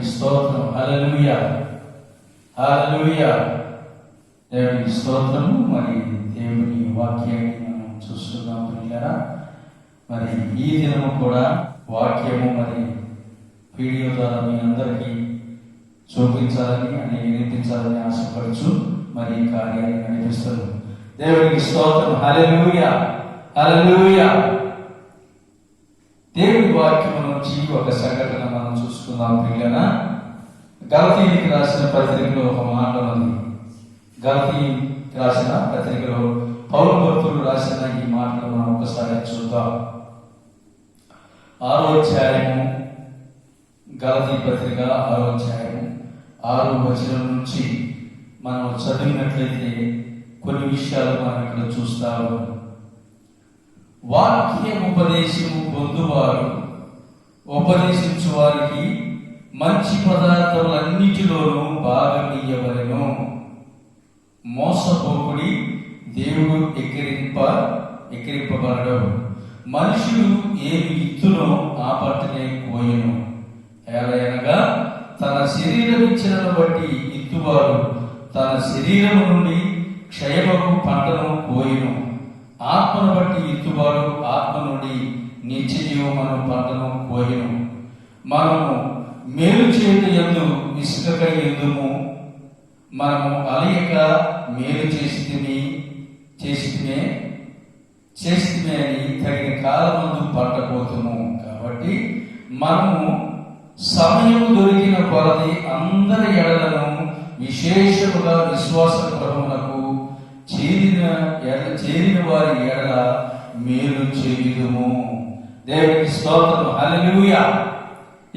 దేవునికి స్తోత్రం. హల్లెలూయా, హల్లెలూయా. దేవునికి స్తోత్రము. మరి దేవుని వాక్యాన్ని మనం చూస్తున్నాం ప్రియులారా. మరి ఈ దినము కూడా వాక్యము మరి వీడియో ద్వారా మీ అందరికీ చూపించాలని అని వినిపించాలని ఆశపడుచు మరి ఈ కార్యాన్ని నడిపిస్తారు. దేవునికి స్తోత్రం. హల్లెలూయా, హల్లెలూయా. దేవుని వాక్యం నుంచి ఒక సంఘటన మనం చూసుకుందాం ప్రియులారా. గలతీయులకు రాసిన పత్రికలో ఒక మాట ఉంది. గలతీయులకు రాసిన పత్రికలో పౌలు భక్తులు రాసిన ఈ మాటలు మనం ఒకసారి చూద్దాం. 6వ అధ్యాయము, గలతీ పత్రిక 6వ అధ్యాయము 6వ వచనం నుంచి మనం చదివినట్లయితే కొన్ని విషయాలు మనం ఇక్కడ చూస్తాము. వాక్య ఉపదేశము పొందువారు ఉపదేశించు వారికి మంచి పదార్థములన్నిటిలోనూ భాగమీయవలెను. మోసపోకుడి, దేవుడు ఎక్కిరింపబడడు. మనుషులు ఏమి ఇత్తునో ఆ పట్టునే కోయను. ఏలయనగా తన శరీరమిచ్చలను బట్టి ఇత్తువాడు తన శరీరము నుండి క్షయమకు పంటను కోయను. ఆత్మను బట్టి ఇత్తువాడు ఆత్మ నుండి నిత్యజీవమను పంటను కోయను. మనము మేలు చేయుట యందు విసుకక ఎందుము. మనము అలయక మేలు చేసితిమే అని తగిన కాలమందు పట్టబోతుము. కాబట్టి మనము సమయము దొరికిన కొలది అందరి ఎడలను విశేషముగా విశ్వాస గృహమునకు చేరిన వారి ఎడల మేలు చేయుదుము. దేవునికి స్తోత్రం. హల్లెలూయా.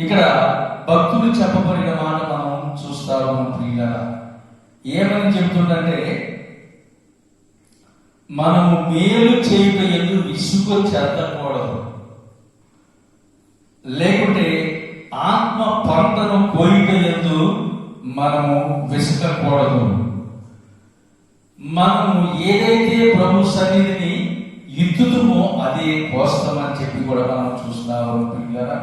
ఇక్కడ భక్తులు చెప్పబడిన మాట మనం చూస్తాము ప్రియులారా. ఏమని చెబుతుందంటే, మనము మేలు చేయుట యందు విసుగు చెందకూడదు, లేకుంటే ఆత్మ పంటను కోయుట యందు మనము విసుకకూడదు. మనము ఏదైతే ప్రభు సన్నిధిని ఇత్తుతుమో అదే కోస్తామని చెప్పి కూడా మనం చూస్తున్నాము పిల్లరా.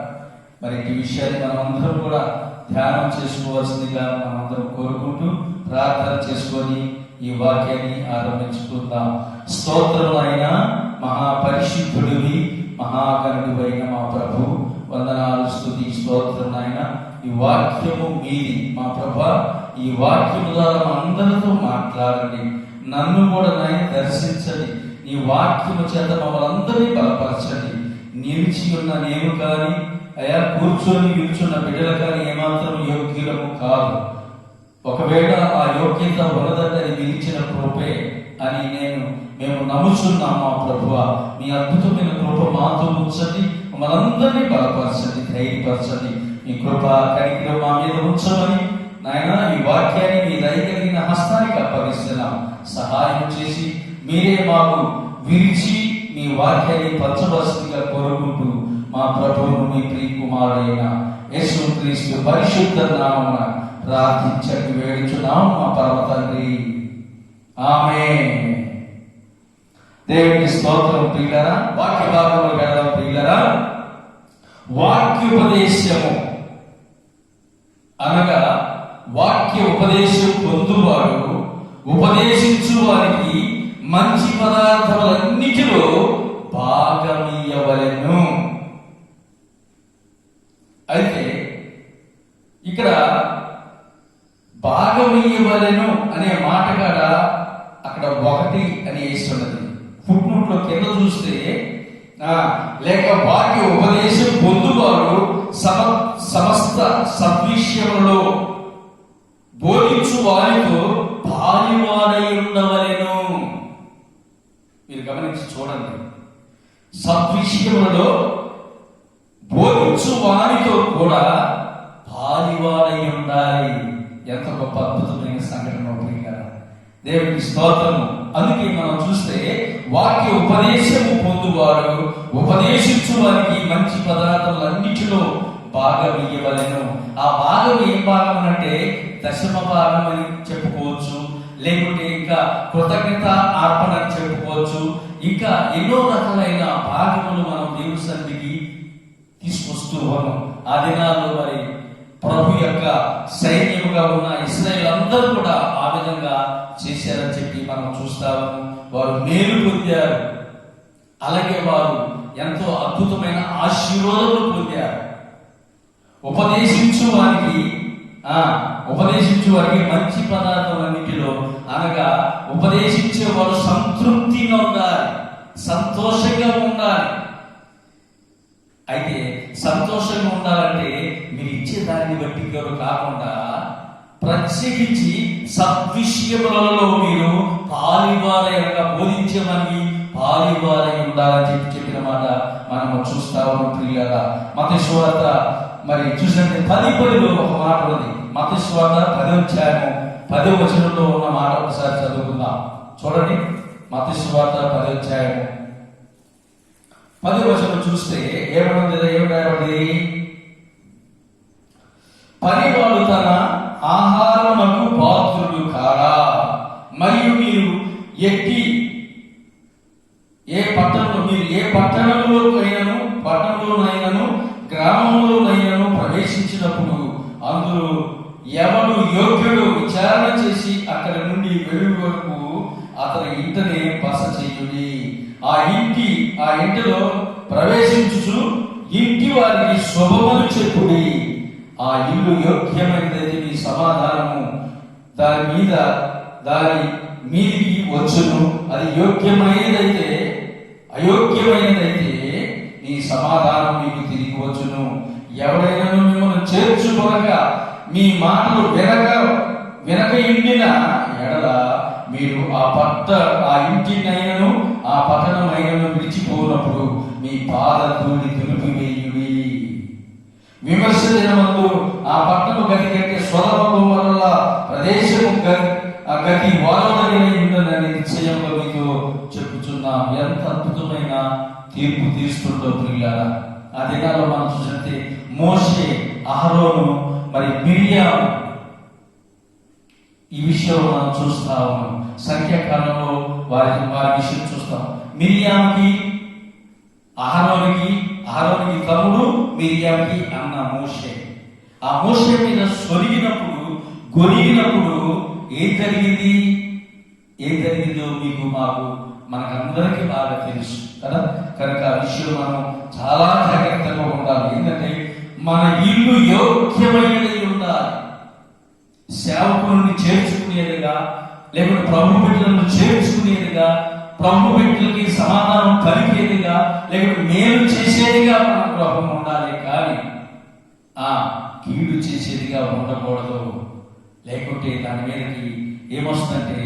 మరి ఈ విషయాన్ని మనం అందరం కూడా ధ్యానం చేసుకోవాల్సిందిగా మనం అందరం కోరుకుంటూ ప్రార్థన చేసుకొని ఈ వాక్యాన్ని ఆరంభించుకుందాం. స్తోత్రములైన మహాపరిశుద్ధుడివి, మహాగణుడు అయిన మా ప్రభు, వందనాలు, స్తుతి, స్తోత్రములైన ఈ వాక్యము మీది మా ప్రభా. ఈ వాక్యము ద్వారా అందరితో మాట్లాడండి. నన్ను కూడా నాయన దర్శించండి. నీ వాక్యము చేత మమ్మల్ని అందరినీ బలపరచండి. నిలిచి ఉన్న నేను కానీ, అయా కూర్చొని నిల్చున్న బిడ్డలు కానీ ఏమాత్రం యోగ్యులము కాదు. ఒకవేళ ఆ యోగ్యత ఉన్నదంటే అది నిలిచిన కృపే అని మేము నమ్ముచున్నాం మా ప్రభువా. మీ అద్భుతమైన కృప మాతో ఉంచండి, మమ్మల్ని అందరినీ బలపరచండి, ధైర్యపరచండి. మీ కృప కనికరం మా మీద ఉంచమని నాయన ఈ వాక్యాన్ని మీ దయగలిగిన హస్తానికి అప్పగిస్తున్నాం. సహాయం చేసి మీరే మాకు విరిచి మీ వాక్యాన్ని పంచవలసిందిగా కోరుకుంటూ మా ప్రభువును మీ ప్రియ కుమారుడైన యేసుక్రీస్తు పరిశుద్ధ నామమున ప్రార్థించండి వేడుచున్నాం మా పరమ తండ్రి. ఆమేన్. దేవునికి స్తోత్రం. ప్రియులారా, వాక్య భాగంలో వెళ్దాం ప్రియులారా. వాక్యోపదేశము అనగా వాక్య ఉపదేశం పొందువాడు ఉపదేశించు వారికి మంచి పదార్థములన్నిటిలో భాగమీయవలెను. అయితే ఇక్కడ భాగమీయవలెను అనే మాట కాడ అక్కడ 1 అని వేస్తున్నది. ఫుట్నోట్లో కింద చూస్తే లేక వాక్య ఉపదేశం పొందువారు సమస్త సద్విషయములో బోధించు వారితో పాలివారై ఉండవలెను. మీరు గమనించి చూడండి. సద్విషయములలో బోధించు వారితో కూడా పాలివారై ఉండాలి. ఎంత గొప్ప అద్భుతమైన సంఘటన ప్రియులారా. దేవునికి స్తోత్రము. అందుకే మనం చూస్తే వాక్య ఉపదేశము పొందువాడు ఉపదేశించు వారికి మంచి పదార్థములన్నిటిలో భాగం ఇవ్వవలెను. ఆ భాగం ఏం భాగం అంటే దశమ భాగం అని చెప్పుకోవచ్చు, లేకుంటే ఇంకా కృతజ్ఞత అర్పణ అని చెప్పుకోవచ్చు. ఇంకా ఎన్నో రకాలైన భాగములు మనం దేవుని సన్నిధికి తీసుకొస్తూ ఉన్నాం. ఆ దినాల్లో మరి ప్రభు యొక్క సైన్యముగా ఉన్న ఇశ్రాయేలు అందరూ కూడా ఆ విధంగా చేశారని చెప్పి మనం చూస్తాము. వారు మేలు పొందారు, అలాగే వారు ఎంతో అద్భుతమైన ఆశీర్వాదాలు పొందారు. ఉపదేశించు వారికి మంచి పదార్థాలన్నిటిలో అనగా ఉపదేశించే వారు సంతృప్తిగా ఉండాలి, సంతోషంగా ఉండాలి. అయితే సంతోషంగా ఉండాలంటే మీరు ఇచ్చే దాన్ని బట్టి కాకుండా ప్రత్యేకించి సద్విషయములలో మీరు పాలివారయంగా బోధించేవారికి పాలివారై ఉండాలని చెప్పిన మాట మనము చూస్తాము. ప్రియులారా, మత్తయి సువార్త మరి చూసినట్టు 10:10 ఒక మాట ఉంది. మత్తయి సువార్త 10వ వచనంలో ఉన్న మాట ఒకసారి చదువుకుందాం. చూడండి, మత్తయి సువార్త 10వ వచనం చూస్తే ఏం రాయబడింది? పనివాడు తన ఆహారమునకు పాత్రుడు కాడా, మరియు మీరు ఎక్కి ఏ పట్టణంలోనైనను గ్రామంలోనైనను ప్రవేశించినప్పుడు అందులో ఎవడు యోగ్యుడు విచారణ చేసి అక్కడి నుండి వెలుగు వరకు అతని ఇంటనే బస చేయుడి. ఆ ఇంటిలో ప్రవేశించుచు ఇంటి వారికి శుభములు చెప్పుడి. ఆ ఇల్లు యోగ్యమైనదైతే మీ సమాధానము దాని మీదికి వచ్చును. అది అయోగ్యమైనదైతే నీ సమాధానం మీకు తిరిగి వచ్చును. ఎవడైనా మిమ్మల్ని చేర్చుకొనక మీ మాటలు వెనక ఇండిన ఎడల మీరు ఆ ఇంటినైనను ఆ పట్టణమైనను విడిచిపోయినప్పుడు మీ పాదధూళి దులిపివేయుడి. విమర్శ దినమందు ఆ పట్టణము గతి కంటే స్వరము వల్ల ప్రదేశము గతి వారదని నిశ్చయంలో మీతో చెప్పుచున్నాం. ఎంత అద్భుతమైన తీర్పు తీస్తుండో ప్రియులారా. ఆ దినాల్లో మనం చూసినట్టే మోషే, అహరోను, మరి మిరియాము, ఈ విషయంలో మనం చూస్తా ఉన్నాం. సంఖ్యాకాలంలో వారి విషయం చూస్తాం. మిరియాముకి అహరోనికి తమ్ముడు, మిరియాముకి అన్న మోషే. ఆ మోషే మీద గొరిగినప్పుడు ఏం జరిగిందో మనకందరికీ బాగా తెలుసు కదా. కనుక ఆ విషయంలో మనం చాలా జాగ్రత్తగా ఉండాలి. ఎందుకంటే మన ఇల్లు యోగ్యమైనది ఉండాలి. సేవకులను చేర్చుకునేదిగా, లేకుంటే ప్రభు బిడ్డలను చేర్చుకునేదిగా, ప్రభు బిడ్డలకి సమాధానం కలిగేదిగా, లేకుంటే మేలు చేసేదిగా మన గృహం ఉండాలి. కానీ కీడు చేసేదిగా ఉండకూడదు. లేకుంటే దాని మీదకి ఏమొస్తుందంటే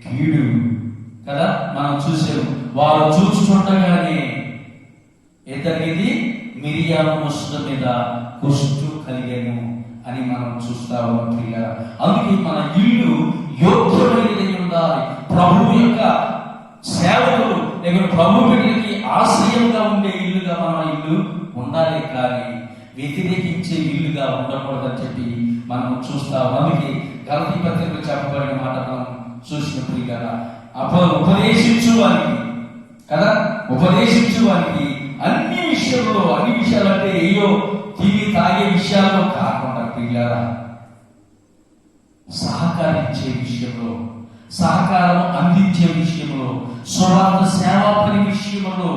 కీడు కదా. మనం చూసాము, వారు చూస్తుండగానే ఇతనికి మిరియాము వస్త్రం మీద కుష్టు కలిగాను అని మనం చూస్తాము. అందుకే మన ఇల్లు యోగ్యమైనది ఉండాలి. ప్రభు యొక్క సేవకులు లేకపోతే ప్రభు బిడ్డలకి ఆశ్రయంగా ఉండే ఇల్లుగా మన ఇల్లు ఉండాలి. కానీ వ్యతిరేకించే ఇల్లుగా ఉండకూడదని చెప్పి మనం చూస్తాము. అందుకే గలతీ పత్రికలో చెప్పబడిన మాట మనం చూసినప్పుడు కదా, ఉపదేశించు వారికి అన్ని విషయాలు అంటే ఏయో తిని తాగే విషయాల్లో కాకుండా పిల్లరా, సహకరించే విషయంలో, సహకారం అందించే విషయంలో, స్వార్థ సేవా పని విషయంలో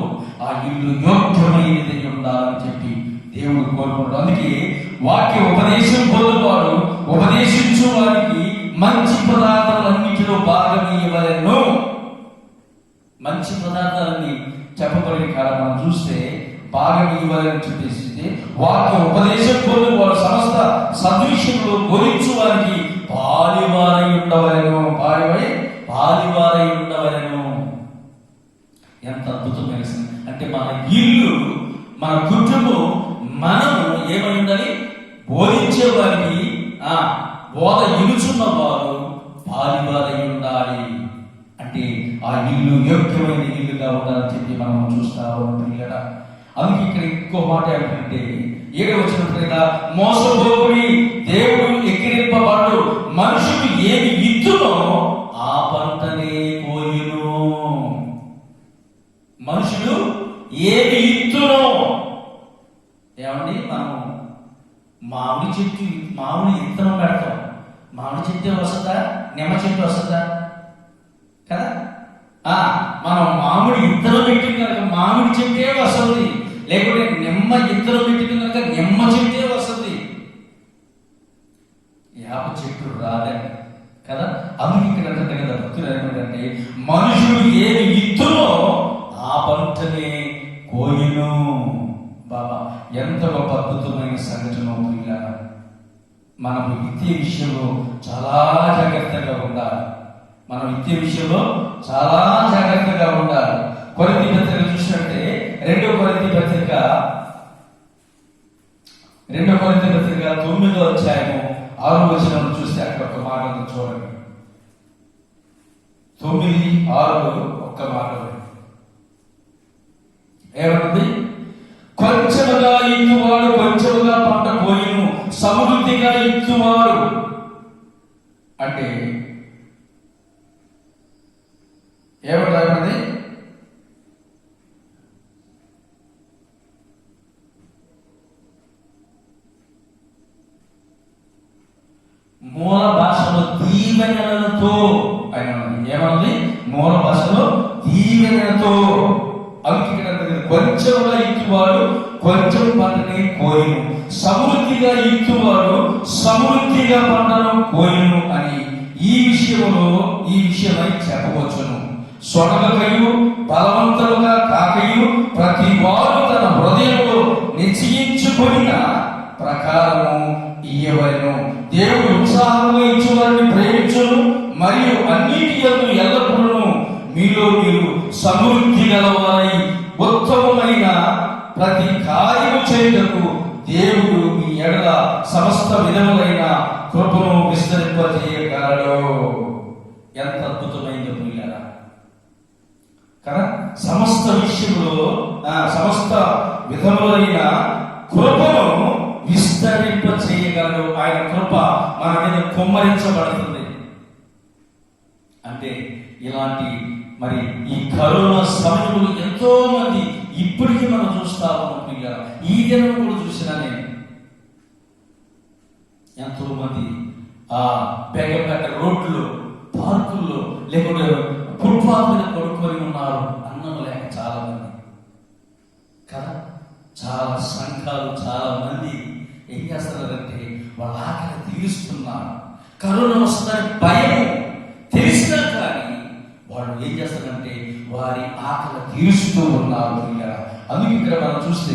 ఆ ఇల్లు యోగ్యమైనది ఉండాలని చెప్పి దేవుడు కోరుకుంటాడు. అందుకే వాక్య ఉపదేశం పొందువాడు ఉపదేశించు వారికి మంచి పదార్థాలన్నిటిలో భాగం ఇవ్వలేను. మంచి పదార్థాలని చెప్పబడిన కాలం మనం చూస్తే భాగం ఇవ్వాలని చెప్పేసి వాక్య ఉపదేశం పొందువాడు సమస్త సద్విషయంలో గురించు వారికి పాలివారై ఉండవలెను. ఎంత అద్భుతమైన అంటే మన ఇల్లు, మన కుటుంబం, మనము ఏమై ఉండాలి? బోధించే వారికి బోధ ఇలుచున్న వారు పాలివారై ఉండాలి. అంటే ఆ ఇల్లు యోగ్యమైన ఇల్లుగా ఉండాలని చెప్పి మనం చూస్తాము. అందుకే ఇక్కడ ఇంకో మాట ఏంటంటే 7వ వచనం, మోసపోకుడి, దేవుడు ఎక్కిరింపబడు, మనుషులు ఏమి విత్తునో ఆ పంటనే కోయును. మనుషులు ఏమి విత్తునో, ఏమండి, మనం మామిడి మామిడి విత్తనం పెడతాం, మామిడి చెట్టు వస్తుందా, నిమ్మ చెట్టు వస్తుందా కదా? మనం మామిడి విత్తనం పెట్టిన కనుక మామిడి చెట్టే వస్తుంది, లేకుంటే నిమ్మ విత్తనం పెట్టిన కనుక నిమ్మ చెట్టే వస్తుంది, వేప చెట్టు రాదండి కదా. అందుకు ఇక్కడ అంటే కదా భక్తులు ఏమంటే మనుషుడు ఏమి విత్తునో ఆ పంటనే కోయును. బాబా ఎంత గొప్ప అద్భుతమైన సంఘటన అవుతుందా. మనం విత్తే విషయంలో చాలా జాగ్రత్తగా ఉండాలి. మనం విత్తే విషయంలో చాలా జాగ్రత్తగా ఉండాలి. కొరింథీ పత్రిక చూసినట్టే 2 కొరింథీ పత్రిక 9వ అధ్యాయము 6వ వచనం చూస్తే అక్కడ ఒక మాట చూడండి. 9:6 ఒక్క మాట ఏమంటుంది? కొంచెముగా ఇచ్చువాడు కొంచెముగా పంట పోయిను, సమృద్ధిగా ఇచ్చువాడు అంటే ఏమంటుంది? మూల భాషలో దీవెనలతో ఆయన ఏమన్నది? మూల భాషలో దీవెనలతో. అందుకే కొంచెంగా ఇచ్చువాడు కొంచెం పంటని కోయును, సమృద్ధిగా ఇచ్చువాడు సమృద్ధిగా పంటను కోయును అని ఈ విషయమై చెప్పవచ్చును. సొనగకయు బలవంతులుగా కాకయు ప్రతి వారు తన హృదయంలో నిశ్చయించుకొనిన ప్రకారము ఇయ్యవలెను. దేవుడు ఉత్సాహంగా ఇచ్చేవారిని ప్రేమించును, మరియు అన్నిటి యందు ఎల్లప్పుడూ మీలో మీరు సమృద్ధి గలవారై ఉత్తమమైన ప్రతి కార్యము చేయుటకు దేవుడు మీ ఎడల సమస్త విధములైన కృపను విస్తరింపజేయగలడు. ఎంత అద్భుతమైందో ప్రియులారా కదా. సమస్త విషయంలో సమస్త విధములైన కృపను విస్తరింప చేయగలడు. ఆయన కృప మన మీద కుమ్మరించబడుతుంది. అంటే ఇలాంటి మరి ఈ కరోనా సమయంలో ఎంతో మంది ఇప్పటికీ మనం చూస్తా ఉన్నాం. ఈ దినం కూడా చూసినా నేను ఎంతో మంది పేగపేట రోడ్లు, పార్కుల్లో లేకుంటే ఫుట్పాత్ మీద పడుకొని ఉన్నారు, అన్నం లేక చాలా మంది కదా. చాలా సంఘాలు చాలా మంది ఏం చేస్తున్నారంటే వాళ్ళ ఆకలి తీరుస్తున్నారు. కరోనా వస్తుందని భయం తెలిసినా కానీ వాళ్ళు ఏం చేస్తారంటే వారి ఆకలి తీరుస్తూ ఉన్నారు. అందుకే ఇక్కడ మనం చూస్తే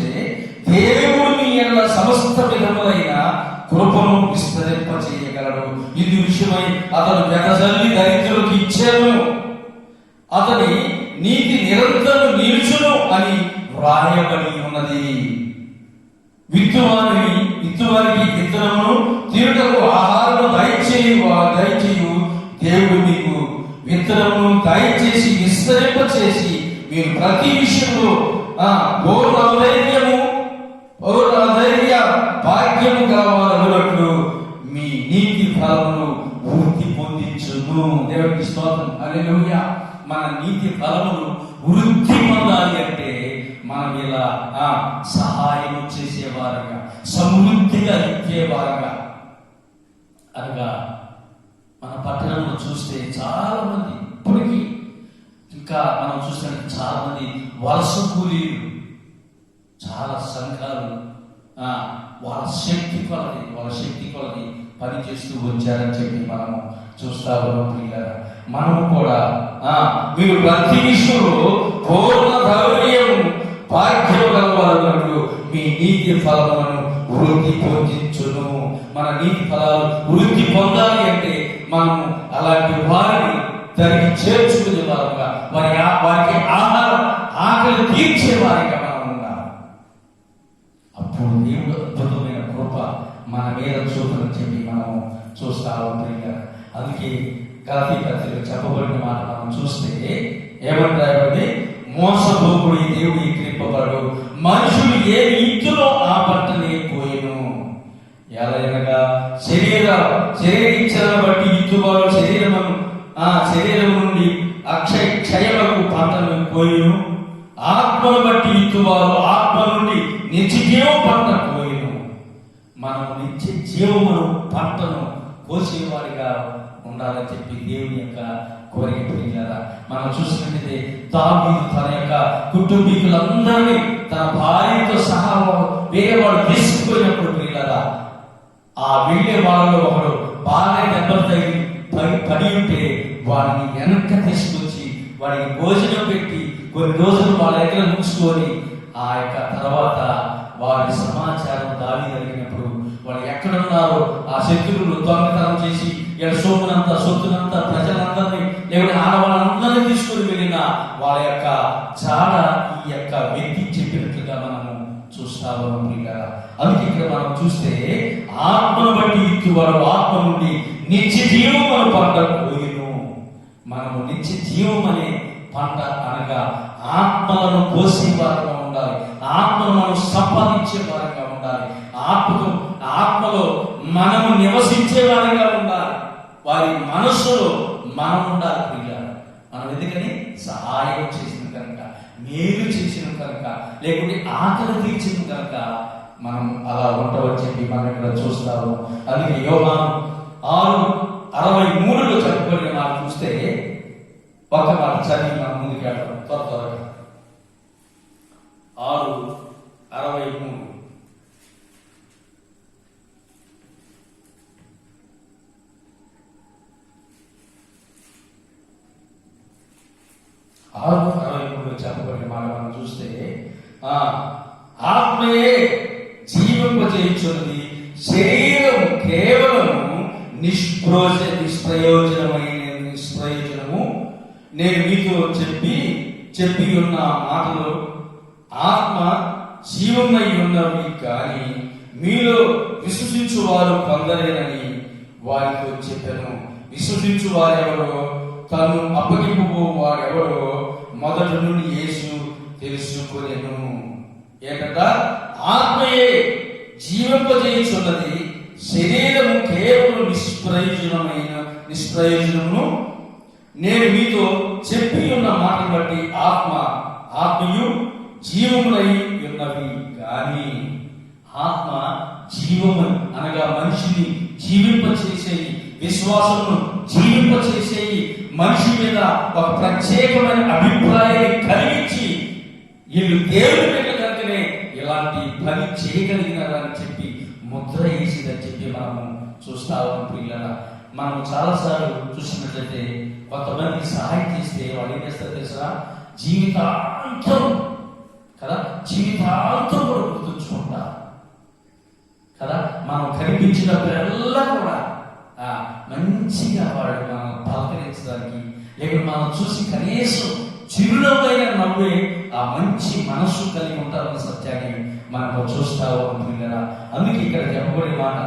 దేవుడు మీ ఎడల సమస్త విధములైన కృపను విస్తరింప చేయగలడు. ఇది విషయమై అతను వెదజల్లి దరిద్రులకు ఇచ్చాను, అతని నీతి నిరంతరం నిలుచును అని వ్రాయబడి ఉన్నది. విత్తువారికి విత్తనమును తిరుటకు ఆహారము దయచేయు దేవుడు మీకు విత్తనమును దయచేసి విస్తరింప చేసి మీరు ప్రతి విషయంలో పూర్ణ ధైర్య భాగ్యము కావాలన్నట్లు మీ నీతి ఫలమును వృద్ధి పొందించును. దేవుడికి స్తోత్రం, హల్లెలూయా. మన నీతి ఫలమును వృద్ధి పొందాలి అంటే మనం ఇలా సహాయం చేసేవారుగా, సమృద్ధిగా ఇచ్చేవారుగా. అనగా మన పట్టణంలో చూస్తే చాలా మంది ఇప్పటికీ ఇంకా మనం చూస్తే చాలా మంది వలస కూలీలు, చాలా సంఘాలు వాళ్ళ శక్తి కొలది పని చేస్తూ వచ్చారని చెప్పి మనము చూస్తా ఉన్నాం. పిల్లలు మనము కూడా మీరు ప్రతి విషయంలో పూర్ణ ధైర్యము భాగ్యము కలవాలన్నట్లు మీ నీతి ఫలములను వృద్ధి పొందించును. మన నీతి ఫలాలు వృద్ధి పొందాలి అంటే మనము అలాంటి వారిని దానికి చేర్చుకునే వారుగా, వారికి ఆకలి తీర్చే వారిగా మనం ఉండాలి. అప్పుడు దేవుడు అద్భుతమైన కృప మన మీద చూపని చెప్పి మనము చూస్తా ఉంటాం. అందుకే గలతీ పత్రికలో చెప్పబడిన మాట మనం చూస్తే ఏమంటారు? మోసపోకుడు దేవుడు ఎక్కిరింపబడు, మనుషులు ఏమి ఇచ్చునో ఆ పంటనే కోయను. ఎలాగనగా శరీరీచ్ఛను బట్టి ఇచ్చువాడు శరీరం నుండి క్షయమగు పంటను కోయును, ఆత్మను బట్టి ఇచ్చువారు ఆత్మ నుండి నిత్య జీవం పంట కోయును. మనము నిత్య జీవమును పంటను కోసేవాడిగా ఉండాలని చెప్పి దేవుని యొక్క కోరిక ప్రియులారా. మనం చూసినట్లయితే దావీదు తన యొక్క కుటుంబీకులందరినీ తన భార్యతో సహా వేరేవాడు తీసుకుపోయినప్పుడు ప్రియులారా, ఆ వెళ్ళే వాళ్ళలో ఒకడు బాగా దెబ్బలు తగిలి పడి ఉంటే వాడిని వెనక్కి తీసుకొచ్చి వాడికి భోజనం పెట్టి కొన్ని రోజులు వాళ్ళ దగ్గర ఉంచుకొని ఆ యొక్క తర్వాత వారి సమాచారం దావీదు అడిగినప్పుడు వాళ్ళు ఎక్కడున్నారో ఆ శత్రువులు దొంగతనం చేసి సొమ్మునంతా సొత్తునంతా ప్రజలందరినీ లేకపోతే ఆడవాళ్ళందరినీ తీసుకుని వెళ్ళిన వాళ్ళ యొక్క చాడ ఈ యొక్క వ్యక్తి చెప్పినట్లుగా మనము చూస్తాము. అందుకే ఇక్కడ మనం చూస్తే ఆత్మను బట్టి ఇచ్చువాడు ఆత్మ నుండి నిత్య జీవం అనే పంట కోయును. మనము నిత్య జీవం అనే పంట అనగా ఆత్మలను కోసే వారంగా ఉండాలి, ఆత్మను మనం సంపాదించే వారంగా ఉండాలి, ఆత్మలో మనము నివసించే వారంగా ఉండాలి, వారి మనస్సులో మనం ఉండాలి ప్రియులారా. మనం ఎందుకని సహాయం చేసిన కనుక, మేలు చేసిన కనుక, లేకుంటే ఆకలి తీర్చిన కనుక మనం అలా ఉండవని చెప్పి మనం ఇక్కడ చూస్తాము. అందుకే యోహాను 6:63 చెప్పబడిన మాట చూస్తే ఒక మాట చదివి మనం ముందుకు వెళ్తాం త్వరగా. 6:63 చెప్పబడిన మాట మనం చూస్తే ఆత్మయే జీవింపజేయుచున్నది, శరీరం కేవలం నిష్ప్రయోజనము. నేను మీతో చెప్పి ఉన్న మాటలు ఆత్మ జీవమై ఉన్నవి కానీ మీలో విశ్వసించువారు కొందరేనని వారితో చెప్పాను. విశ్వసించు వారెవరో, తను అప్పగింపు వారెవరో మొదటి నుండి యేసు తెలుసుకొనెను. ఏంటంట? ఆత్మయే జీవింపజేయుచున్నది, శరీరము కేవలం నిష్ప్రయోజనము. నేను మీతో చెప్పి ఉన్న మాటను బట్టి ఆత్మయు జీవములై ఉన్నవి కానీ, ఆత్మ జీవము అనగా మనిషిని జీవింపచేసేది, విశ్వాసమును జీవింపచేసేది, మనిషి మీద ఒక ప్రత్యేకమైన అభిప్రాయాన్ని కలిగించి వీళ్ళు దేవుని మీద కనుకనే ఇలాంటి పని చేయగలిగినారని చెప్పి ముద్ర వేసిందని చెప్పి మనము చూస్తాము ప్రియులారా. మనం చాలాసార్లు చూసినట్లయితే కొంతమందికి సహాయం చేస్తే వాళ్ళు ఏం చేస్తారు తెలుసా? జీవితాంతం కూడా గుర్తుంచుకుంటారు కదా. మనం కనిపించినప్పుడల్లా కూడా మంచిగా వాడు మనం పలకరించడానికి, లేకపోతే మనం చూసి కనీసం చిరునవ్వైన నవ్వే ఆ మంచి మనస్సు కలిగి ఉంటారన్న సత్యాన్ని మనం చూస్తావు పిల్లరా. అందుకే ఇక్కడ చెప్పబడే మాట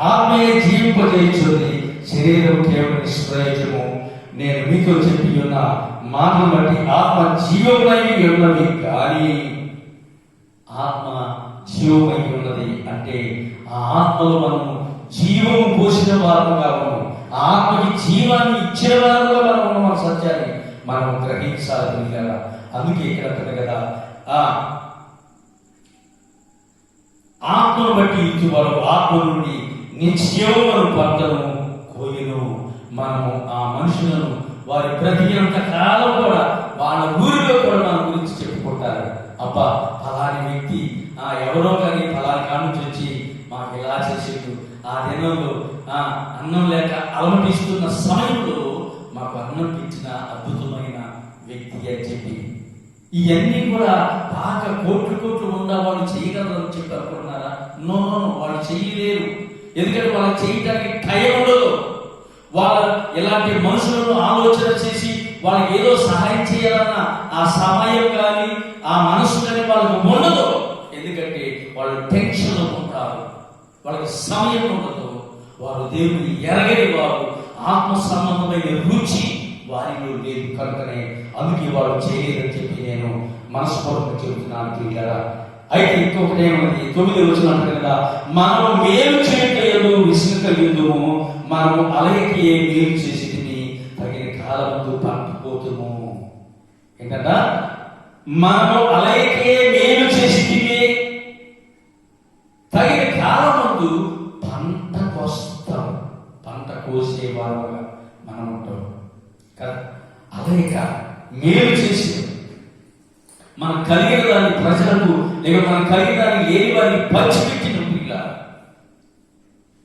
ఆత్మయే జీవింపజేయుచున్నది, శరీరం కేవలం నిష్ప్రయోజనము. నేను మీతో చెప్పి ఉన్న మాటను బట్టి ఆత్మ జీవమై ఉన్నది కానీ, ఆత్మ జీవమై ఉన్నది అంటే ఆ ఆత్మలో మనము జీవము పోసిన వారముగా ఉన్నాము, ఆత్మకి జీవాన్ని ఇచ్చే వారముగా మనం ఉన్న సత్యాన్ని మనం గ్రహించాలి కదా. అందుకే ఇక్కడ కదా ఆత్మను బట్టి ఇచ్చేవారు ఆత్మ నుండి నిత్యము పంటను కోయును. మనము ఆ మనుషులను వారి బ్రతికినంత కాలం కూడా వాళ్ళ ఊరిలో కూడా మన గురించి చెప్పుకుంటారు. అబ్బా ఫలాని వ్యక్తి ఎవరో కానీ ఫలాని కాడ నుంచి వచ్చి మాకు ఇలా చేసేది, ఆ దినంలో అన్నం లేక అలమటిస్తున్న సమయంలో మాకు అన్నం ఇచ్చిన అద్భుతమైన వ్యక్తి అని చెప్పి, ఇవన్నీ కూడా బాగా కోట్లు ఉన్న వాళ్ళు చేయగలరని చెప్పి అనుకుంటున్నారా? నో, వాళ్ళు చేయలేరు. ఎందుకంటే వాళ్ళు చేయడానికి టైం ఉండదు. వాళ్ళు ఇలాంటి మనుషులను ఆలోచన చేసి వాళ్ళకి ఏదో సహాయం చేయాలన్న ఆ సమయం కానీ ఆ మనసు కానీ వాళ్ళకు ఉండదు. ఎందుకంటే వాళ్ళు టెన్షన్లో ఉంటారు, వాళ్ళకి సమయం ఉండదు. వారు దేవుని ఎరగని వారు, ఆత్మ సంబంధమైన రుచి వారిలో లేదు కనుకనే అందుకే వాళ్ళు చేయలేదని చెప్పి నేను మనస్ఫూర్తిగా చెబుతున్నాను ప్రియులారా. అయితే ఇంకొకటి ఏమన్నది 9 వచనం కదా, మనం మేలు చేయటం విసుగలిందుము, మనము అలయకి మేలు చేసి తగిన కాలంతో పంపిపోతుము. ఏంటంట? మనము అలయకే మేలు చేసి తగిన కాలమందు పంట కోస్తాం, పంట కోసే వారుగా మనం ఉంటాం కదా. అలేక మేలు చేసి మనం కలిగిన దాన్ని ప్రజలకు, లేక మనం కలిగిన దాన్ని లేని వారిని పంచిపెట్టిన పిల్ల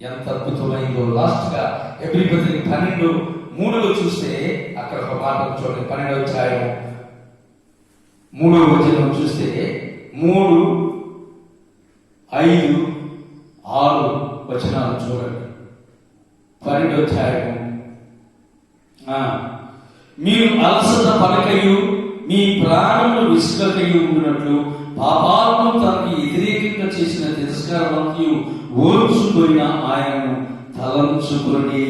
ఎంత అద్భుతమైందో. లాస్ట్ గా ఎబ్రీ 12:3 చూస్తే అక్కడ ఒక మాట చూడండి. 12వ అధ్యాయం 3వ వచనం చూస్తే 3, 5, 6 వచనాలు చూడండి. 12వ అధ్యాయం. మీరు అలసట పడకయు మీ ప్రాణములు విసుకకయు ఉన్నట్లు పాపాత్మ తనకి వ్యతిరేకంగా చేసిన తిరస్కారమంతయు ఓర్చుకొనిన ఆయనను తలంచుకొని.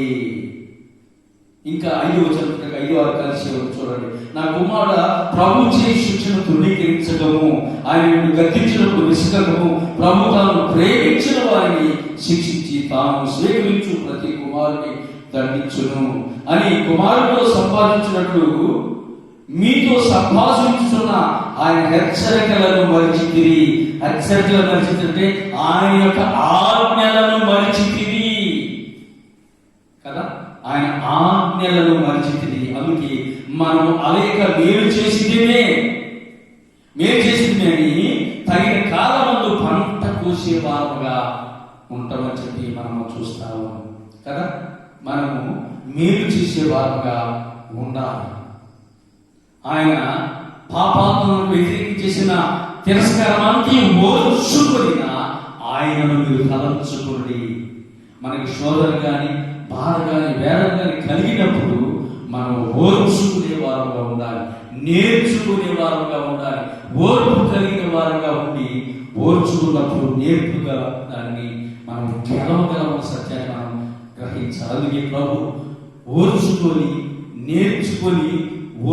ఇంకా 5వ వచనం, 5, 6 కలిసి చూడండి. నా కుమారుడ, ప్రభు చేయి శిక్షను తృణీకరించడము, ఆయనను గద్దించినప్పుడు విసుకము, ప్రభు తాను ప్రేమించిన వారిని శిక్షించి తాను స్వీకరించు ప్రతి కుమారుని దండించును అని కుమారుడితో సంపాదించినట్లు మీతో సంభాషించుతున్న ఆయన హెచ్చరికలను మరిచితిరి. హెచ్చరికలను మరిచితే ఆయన యొక్క ఆజ్ఞలను మరిచితిరి కదా. ఆయన ఆజ్ఞలను మరిచితిరి. అందుకే మనము అనేక మేలు చేసితేనే అని తగిన కాలమందు పంట కోసే వారుగా ఉంటామని చెప్పి మనము చూస్తాము కదా. మనము మేలు చేసే వారుగా ఉండాలి. ఆయన పాపాత్మను వ్యతిరేకి చేసిన తిరస్కారానికి ఓర్చుకొనిన ఆయనను మీరు తలంచుకోండి. మనకి శోధన కానీ, బాధ కానీ, వేదన కానీ కలిగినప్పుడు మనం ఓర్చుకునే వారుగా ఉండాలి, నేర్చుకునే వారుగా ఉండాలి. ఓర్పు కలిగిన వారుగా ఉండి ఓర్చుకున్నప్పుడు నేర్పుగా దాన్ని మనం గెలవగలమ సత్యాన్ని మనం గ్రహించాలి. అందుకే ప్రభు ఓర్చుకొని, నేర్చుకొని,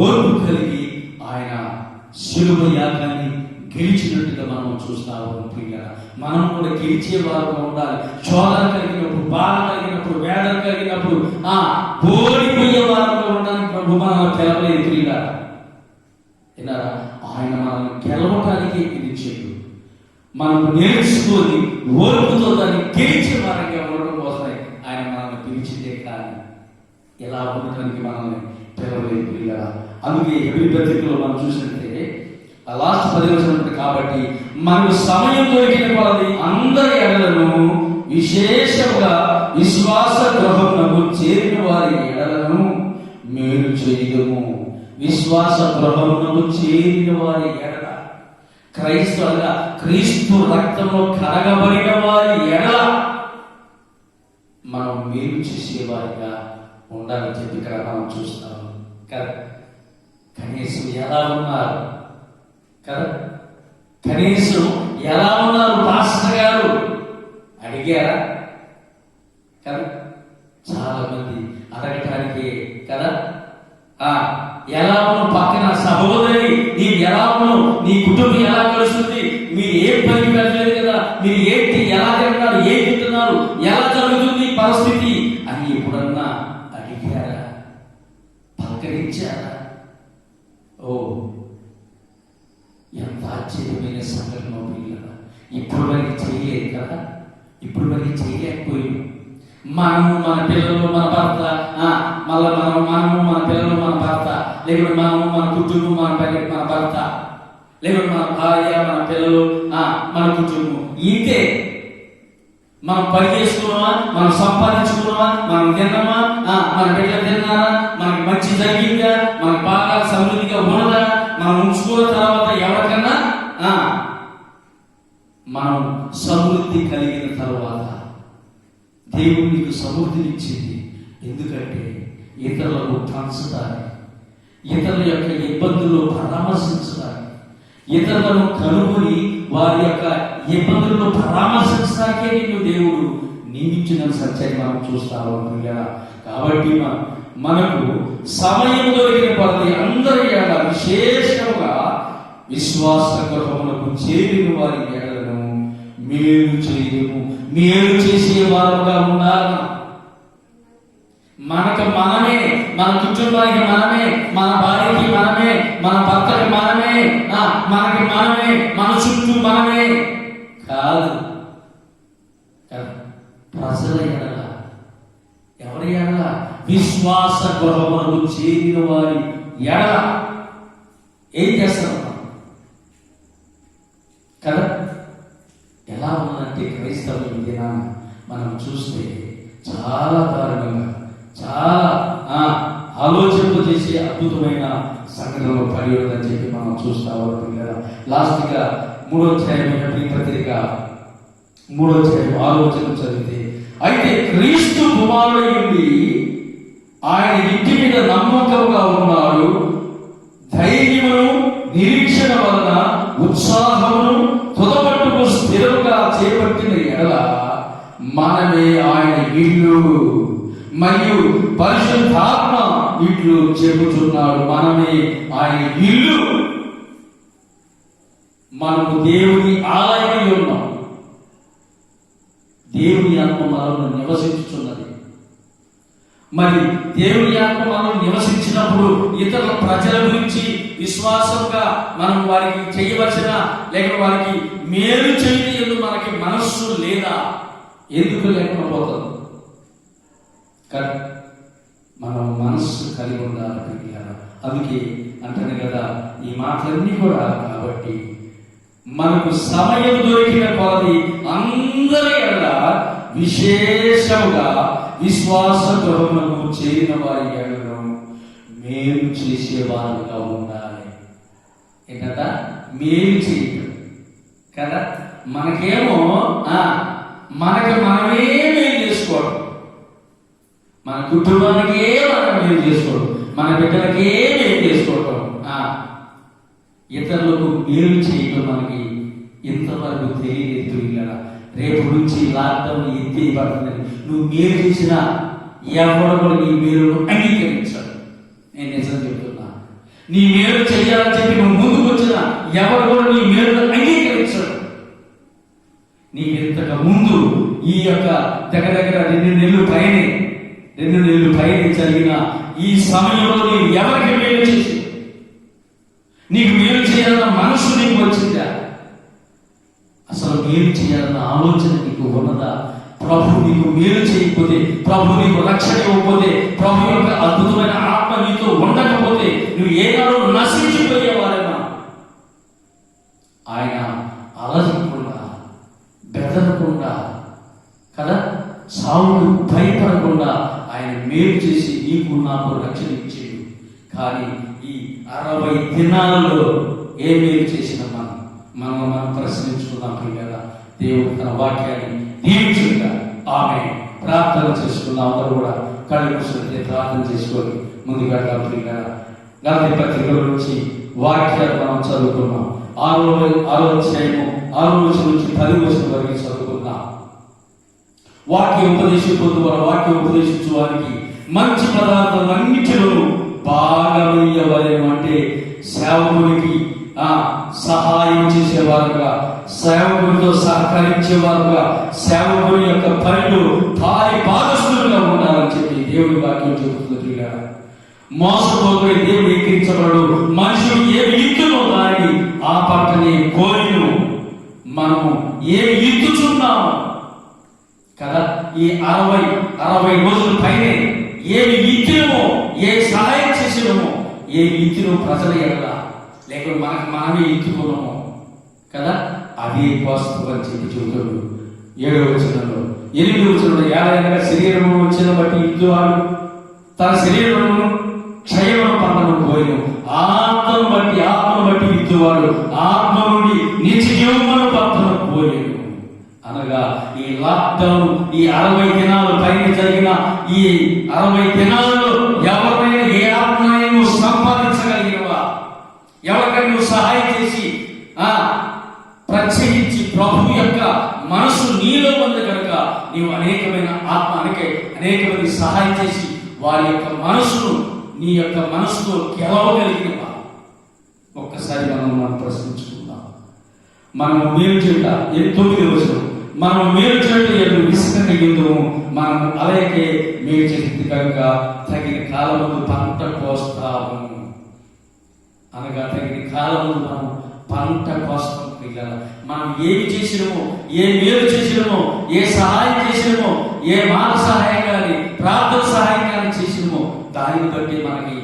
ఓర్పు కలిగి ఆయన శిలువ యాగాన్ని గెలిచినట్టుగా మనం చూస్తాము. మనం కూడా గెలిచే వారుగా ఉండాలి. శోధన కలిగినప్పుడు, బాధ కలిగినప్పుడు, వేదన కలిగినప్పుడు ఓడిపోయే వారుగా ఉండడానికి ప్రభు మనం తెలవలేదు ప్రియుల. ఆయన మనల్ని గెలవటానికి గెలిచాడు. మనం నేర్చుకొని ఓర్పుతో దాన్ని గెలిచే వారంగా ఉండడం కోసమే ఆయన మనల్ని పిలిచిందే కానీ ఎలా ఉండటానికి మనల్ని తెలవలేదు ప్రియుల. అందుకే ఎబ్రీ పత్రికలో మనం చూసినట్లయితే ఆ లాస్ట్ 10 వచనం, కాబట్టి మనకు సమయం దొరికిన వాళ్ళది అందరి ఎడలను విశేషంగా విశ్వాస గృహమునకు చేరిన వారి ఎడలను మేలు చేయము. విశ్వాస గృహమునకు చేరిన వారి ఎడల, క్రైస్తవులుగా క్రీస్తు రక్తంలో కడగబడిన వారి ఎడల మనం మేలు చేసేవారిగా ఉండాలని చెప్పి ఇక్కడ మనం చూస్తాము కదా. కనీసం ఎలా ఉన్నారు కదా, కనీసం ఎలా ఉన్నారు పాస్టర్ గారు అడిగారా కదా. చాలా మంది అడగటానికి కదా, ఎలా ఉన్నావు పక్కన సహోదరి, నీ ఎలా ఉన్నావు, నీ కుటుంబం ఎలా కలుస్తుంది, మీరు ఏం పని పెట్టలేదు కదా, మీరు ఏంటి, ఎలా తింటున్నారు, ఏం తింటున్నారు, ఎలా జరుగుతుంది పరిస్థితి అని ఎప్పుడన్నా అడిగారా, పలకరించారా? ఓ ఎంత ఆశ్చర్యమైన సంఘటన పిల్లల. ఇప్పుడు వరకు చేయలేదు కదా, ఇప్పుడు వరకు చేయలేకపోయింది. మనము మన పిల్లలు మన భర్త, మళ్ళీ మనము మన పిల్లలు మన భర్త, లేకుంటే మనము మన కుటుంబం మన భర్త, లేకుంటే మన భార్య మన పిల్లలు మన కుటుంబం. ఇంతే. మనం పని చేసుకున్నామా, మనం సంపాదించుకున్నామా, మనం తిన్నామా, మన బిడ్డలు తిన్నారా, మనకి మంచి జరిగిందా, మనకి బాగా సమృద్ధిగా ఉన్నదా, మనం ఉంచుకున్న తర్వాత ఎవరికన్నా మనం సమృద్ధి కలిగిన తర్వాత దేవుడు నీకు సమృద్ధినిచ్చింది. ఎందుకంటే ఇతరులకు పంచడానికి, ఇతరుల యొక్క ఇబ్బందులు పరామర్శించడానికి, ఇతరులను కనుగొని వారి యొక్క ఇబ్బందులను పరామర్శించడానికే నిన్ను దేవుడు నియమించిన సత్యాన్ని మనం చూస్తాము. కాబట్టి మనకు సమయం దొరికిన పద్ధతి అందరి ఎడల విశేషంగా విశ్వాస గృహములకు చేరిన వారి ఎడలను మేలు చేయము. మేలు చేసే వారుగా ఉండాలి. మనకు మనమే, మన కుటుంబానికి మనమే, మన భార్యకి మనమే, మన భర్తకి మనమే, మనకి మనమే, మన చుట్టూ మనమే కాదు. ప్రజల ఎడల, ఎవరి ఎడల? విశ్వాస గృహములకు చేరిన వారి ఎడల ఏం చేస్తారు కదా? ఎలా ఉందంటే క్రైస్తవులు ఈ దినాన్ని మనం చూస్తే చాలా దారుణంగా, చాలా ఆలోచింపు చేసే అద్భుతమైన సంఘటనలో పడి ఉందని చెప్పి మనం చూస్తా ఉంటాం కదా. లాస్ట్గా 3వ అధ్యాయం హెబ్రీ పత్రిక 3వ అధ్యాయం 6వ వచనం చదివితే, అయితే క్రీస్తు కుమారుడైంది ఆయన ఇంటి మీద నమ్మకంగా ఉన్నాడు, ధైర్యమును నిరీక్షణ వలన ఉత్సాహమును తుదమట్టుకు స్థిరముగా చేపట్టిన ఎడల మనమే ఆయన ఇల్లు మరియు పరిశుద్ధాత్మ ఇట్లు చెబుతున్నాడు, మనమే ఆయన ఇల్లు, మనము దేవుని ఆలయమై ఉన్నాం. దేవుని ఆత్మ మనలో నివసించుచున్నది. మరి దేవుని ఆత్మ మనం నివసించినప్పుడు ఇతరుల ప్రజల గురించి విశ్వాసంగా మనం వారికి చేయవలసిన లేక వారికి మేలు చేయదు మనకి మనస్సు లేదా? ఎందుకు లేకుండా పోతుంది? కానీ మనం మనస్సు కలిగి ఉండాలి. అందుకే అంటాను కదా ఈ మాటలన్నీ కూడా. కాబట్టి మనకు సమయం దొరికిన కొలది అందరి ఎడల, విశేషంగా విశ్వాస గృహములకు చేరిన వారి ఎడలను మేలు చేసేవారుగా ఉండాలి. ఏంటంట? మేలు చేయటం కదా. మనకేమో మనకి మనమే మేలు చేసుకోవడం, మన కుటుంబానికే మనం మేలు చేసుకోవడం, మన బిడ్డలకే మేలు చేసుకోవడం, ఇతరులకు మేలు చేయటం మనకి ఇంతవరకు తెలియలేదు. ఇలా రేపు నుంచి లాక్డౌన్ ఎత్తిపడుతుందని నువ్వు మేలు చేసినా ఎవరు కూడా నీ మేలును అంగీకరించాడు. నేను నిజం చెప్తున్నా, నీ మేలు చేయాలని చెప్పి నువ్వు ముందుకు వచ్చినా ఎవరు కూడా నీ మేలును అంగీకరించాడు. నీ ఇంతకు ముందు ఈ యొక్క దగ్గర 2 నెలలు పైన జరిగిన ఈ సమయంలో నీవు ఎవరికి మేలు చేసి నీకు మేలు చేయాలన్న మనసు నీకు వచ్చిందా? అసలు మేలు చేయాలన్న ఆలోచన నీకు ఉన్నదా? ప్రభు నీకు మేలు చేయకపోతే, ప్రభు నీకు రక్షణ ఇవ్వకపోతే, ప్రభు యొక్క అద్భుతమైన ఆత్మ నీతో ఉండకపోతే నువ్వు ఏనాడు నశించిపోయేవారేమా? ఆయన అలజకుండా, బెదరకుండా కదా, సావుకు భయపడకుండా ఆయన మేలు చేసి నీకు నాకు రక్షణ ఇచ్చేది. కానీ ఈ 60 దినాలలో ఏ మేలు చేసిన మనం ప్రశ్నించుకున్నాం కదా. దేవుడు తన వాక్యాన్ని దీవించుగా ఆమె ప్రార్థన చేసుకున్నాం. అందరూ కూడా కళ్ళు మూసుకుంటే ప్రార్థన చేసుకొని ముందుగా గలతీ పత్రికల నుంచి వాక్యాలు మనం చదువుకున్నాం. 6వ అధ్యాయము 6వ వచనం నుంచి 10వ వచనం వరకు చదువుకున్నాం. వాక్య ఉపదేశించు వారికి మంచి పదార్థాలన్నిటిలో భాగమయ్యవలెను. అంటే సేవకునికి సహాయం చేసేవారుగా, సేవకుడితో సహకరించేవారుగా, సేవకుడి యొక్క పనిలో భాగస్తులుగా ఉండాలని చెప్పి దేవుడి వాక్యం చెబుతుంది. మోసపోయి దేవుడు ఎక్కించబడు, మనుషులు ఏమి ఇత్తునో దాన్ని ఆ పట్టనే కోరిను. మనము ఏమి ఇత్తుచున్నాము కదా, ఈ 60 రోజుల పైనే ఏమి ఇచ్చినమో, ఏ సహాయం చేసినమో, ఏమి ఇచ్చినో ప్రజల ఎడల లేక మనమే ఇచ్చుకున్నాము కదా, అదే వాస్తవం అని చెప్పి చెబుతాడు. 7వ వచనంలో 8వ వచనంలో ఏలయనగా శరీరము వచ్చిన బట్టి ఇద్దువాడు తన శరీరమును క్షయమును పంటను పోయిను, ఆత్మను బట్టి ఇద్దువాడు ఆత్మ నుండి నిత్య జీవమును పంటను పోయేను. అనగా ఈ లాక్డౌన్, ఈ 60 దినాలు పైన జరిగిన ఈ 60 దినాలలో ఎవరైనా ఏ ఆత్మని నువ్వు సంపాదించగలిగినవా, ఎవరికైనా నువ్వు సహాయం చేసి ప్రత్యేకించి ప్రభు యొక్క మనసు నీలో ఉంది కనుక నీవు అనేకమైన అనేకమంది సహాయం చేసి వారి యొక్క మనసును నీ యొక్క మనసుతో గెలవగలిగినవా? ఒక్కసారి మనం ప్రశ్నించుకుందాం. మనము మేలు చేయుట 9వ వచనం, మనం మేలు చేయుట విసుకని యుద్ధము, మనం అలాగే మేలు చేసింది కనుక తగిన కాలముందు పంట కోస్తాము. అనగా తగిన కాలముందు మనం పంట కోస్తాం. ప్రియులారా. మనం ఏమి చేసినమో, ఏ మేలు చేసినమో, ఏ సహాయం చేసినమో, ఏ మాట సహాయం కానీ ప్రార్థన సహాయం కానీ చేసినమో దానిని బట్టి మనకి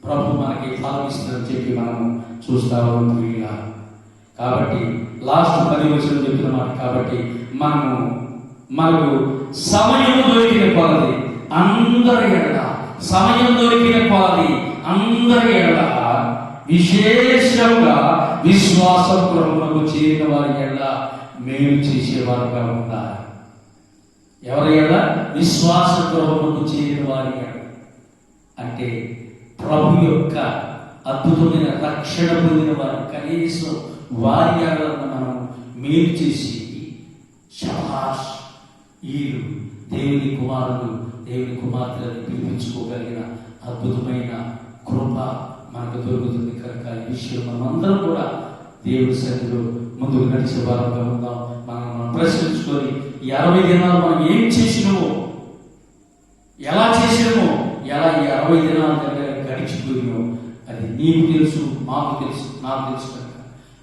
ప్రభు మనకి ఫలం ఇస్తుందని చెప్పి మనము చూస్తా ఉన్నాం ప్రియులారా. కాబట్టి లాస్ట్ 10 వచనం చెప్తున్న మాట, కాబట్టి మనకు సమయం దొరికిన కొలది అందరి ఎడల, సమయం దొరికిన కొలది అందరి ఎడల, విశేషంగా విశ్వాస గృహములకు చేరిన వారి ఎడల మేలు చేసేవారుగా ఉండాలి. ఎవరి ఎడల? విశ్వాస గృహములకు చేరిన వారి ఎడల. అంటే ప్రభు యొక్క అద్భుతమైన రక్షణ పొందిన వారు కనీసం వారి ఎడల మనం మేలు చేసి, శభాష్, వీళ్ళు దేవుని కుమారులు, దేవుని కుమార్తెలను పిలిపించుకోగలిగిన అద్భుతమైన కృప మనకు దొరుకుతుంది. కనుక ఈ విషయం మనమందరం కూడా దేవుడి సన్నిధిలో ముందుకు నడిచే వారంగా ఉందాం. మనం ప్రశ్నించుకొని ఈ 60 దినాలు మనం ఏం చేసినామో, ఎలా చేసినామో, ఎలా ఈ 60 దినాల దగ్గర గడిచిపోయినో అది నీకు తెలుసు, మాకు తెలుసు, నాకు తెలుసు. కనుక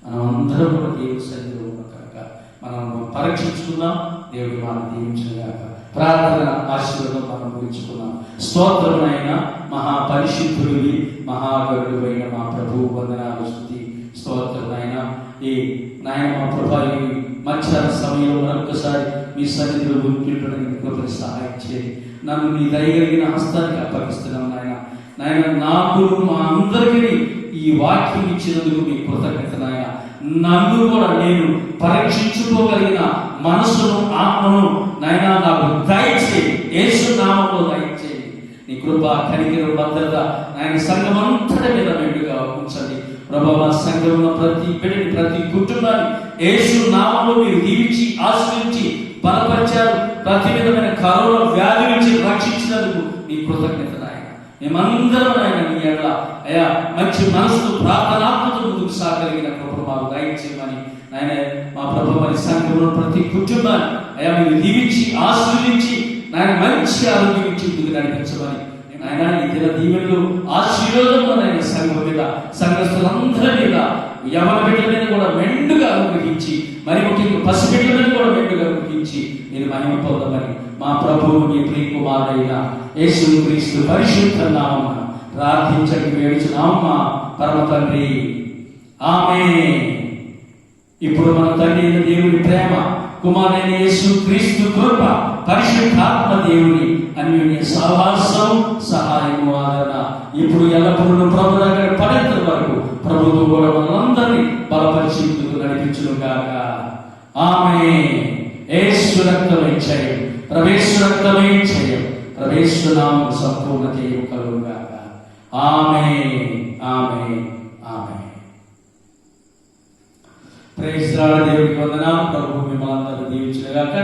మనం అందరం కూడా దేవుడి సన్నిధిలో ఉన్నాం. కనుక మనం పరీక్షించుకుందాం. దేవుడి మనం దీవించగాక. ప్రార్థన ఆశీర్వాదం మనం గురించుకున్నాం. స్తోత్రమైన మహాపరిశుద్ధుడివి, మహాగరుడువైన మా ప్రభువు వందనాలు, స్తుతి స్తోత్రమైన ఈ నాయన మా ప్రభా, ఈ మధ్యాహ్న సమయంలో మరొకసారి మీ సన్నిధిలో ఉంటుండడానికి కృపను సహాయం చేయండి. నన్ను నీ దయగలిగిన హస్తానికి అప్పగిస్తున్నాను నాయన. నాకు మా అందరికీ ఈ వాక్యం ఇచ్చినందుకు మీ కృతజ్ఞత నాయన. నన్ను కూడా నేను పరీక్షించుకోగలిగిన మనసును, ఆత్మను నాయన నాకు దయచేయి. యేసు నామములో దయచేయి. నీ కృప, కనికరం, భద్రత నాయన సంఘమంతటి మీద మెండుగా ఉంచండి ప్రభా. మా సంఘంలో ప్రతి బిడ్డని, ప్రతి కుటుంబాన్ని యేసు నామములో మీరు దీవించి ఆశ్రయించి బలపరిచారు. ప్రతి విధమైన కరోనా వ్యాధి నుంచి రక్షించినందుకు నీ కృతజ్ఞత నాయన. మేమందరం ఆయన నీ ఎడల అయ్యా మంచి మనసుతో ప్రార్థనాత్మతో ముందుకు సాగలిగిన కృపను మాకు దయచేయమని నాయన మా ప్రభు మరి సంఘంలో ప్రతి కుటుంబాన్ని అయ్యా మీరు దీవించి ఆశీర్వదించి నాయన మంచి ఆరోగ్యం ఇచ్చి ముందుకు నడిపించమని నాయన ఈ దిన దీవెనలు ఆశీర్వాదంలో నాయన సంఘం మీద, సంఘస్థులందరి మీద, యవన బిడ్డల మీద కూడా మెండుగా అనుగ్రహించి, మరి ముఖ్యంగా పసిబిడ్డల మీద కూడా మెండుగా అనుగ్రహించి మీరు మహిమ పొందమని మా ప్రభువు మీ ప్రియ కుమారుడైన యేసుక్రీస్తు పరిశుద్ధ నామమున ప్రార్థించండి వేడుచున్నాము మా పరమ తండ్రి. ఆమేన్. ఇప్పుడు మన తండ్రి అయిన దేవుని ప్రేమ, కుమారుడైన యేసుక్రీస్తు కృప, పరిశుద్ధాత్మ దేవుని అన్యోన్య సహవాసం, సహాయము, ఆదరణ ఇప్పుడు ఎల్లప్పుడూ ప్రభు దగ్గర పడేంత వరకు ప్రభుతో కూడా మనందరినీ బలపరిచి ముందుకు నడిపించును గాక. ఆమేన్. యేసు రక్తమే జయం, ప్రవేశ రక్తమే జయం, ప్రవేశ నామం సంపూర్ణ జయం కలుగును గాక. ఆమేన్, ఆమేన్, ఆమేన్. Praise the Lord. దేవునికి వందనాలు. ప్రభు మిమ్మల్ని అందరూ దీవించును గాక.